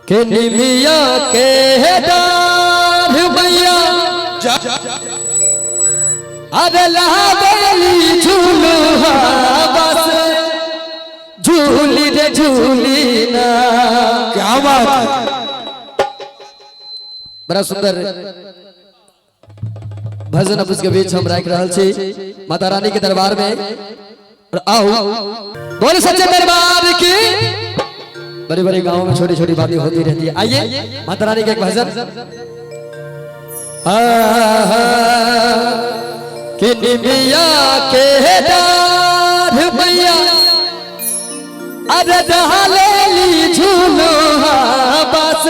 के निमिया के डार भैया अरे लावेली झूलुहा बस झूली रे झूली ना। क्या बात, बड़ा सुंदर भजन अब उसके बीच हम राख रहा छी माता रानी के दरबार में। और आओ बोले सच्चे दरबार की। बड़े बड़े गांवों में छोटी छोटी बातें होती रहती है। आइए माता रानी का एक भजन। कि निमिया के डार भैया अरे डालेली झूलुहा बस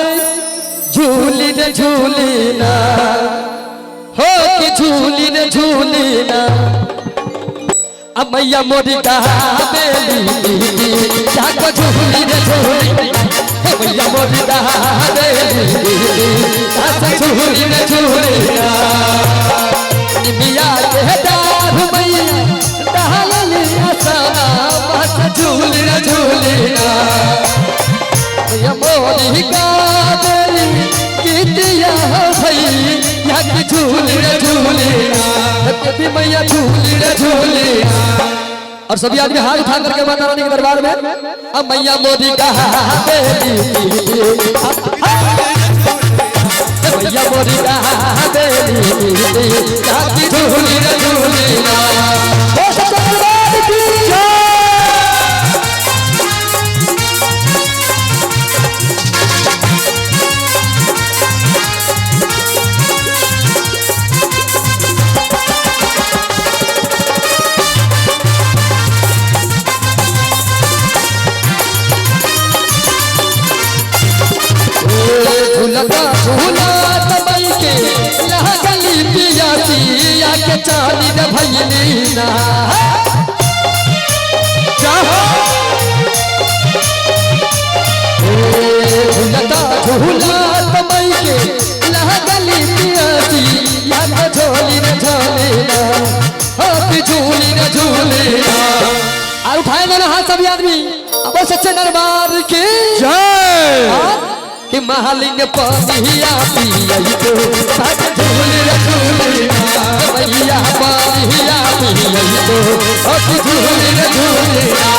झूली रे झूली ना हो कि झूली रे झूली ना। अब मैया मोरी डालेली जाको झूली रे झूली ना मैया मोरी डालेली जाको झूली रे झूली ना। निमिया के डार मैया डालेली आसना बस झूली रे झूली ना। मैया मोरी डालेली कितिया भई या झूली रे झूली ना देवी मैया झूली रे झूली ना। और सभी आदमी हाथ उठा करके माता रानी के दरबार में अब मैया मोदी कहा देवी मैया मोदी कहा देवी जाती झूली रे झूली ना। झूलता झूला तबई के यहाँ गली पिया पिया के चाली न भैली ना। झूलता झूला तबई के यहाँ गली पिया पिया के झोली न झोली ना हो झूली न झूली ना। और उठाए ना हाथ सभी आदमी अब सच्चे दरबार की जय। कि महालिंग पानिया पियई तो साथ झूली रे झूली ना मैया पानिया पियई तो साथ झूली रे झूली ना।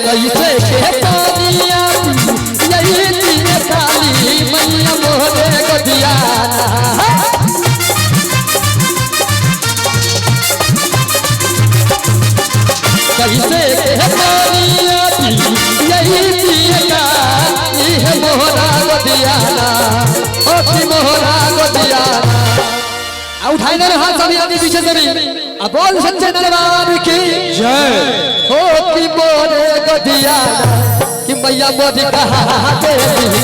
कैसे के पानिया यही तीन काली मैया मोहरे गदिया कैसे के पानिया यही तीन काली है मोहरा गदिया ओ मोहरा गदिया। उठाए ना हाथ सभी आदमी पीछे से भी अब बोल सच्चे दरबार की जय। हो कि मोरे गदिया कि मैया मोदी कहा देवी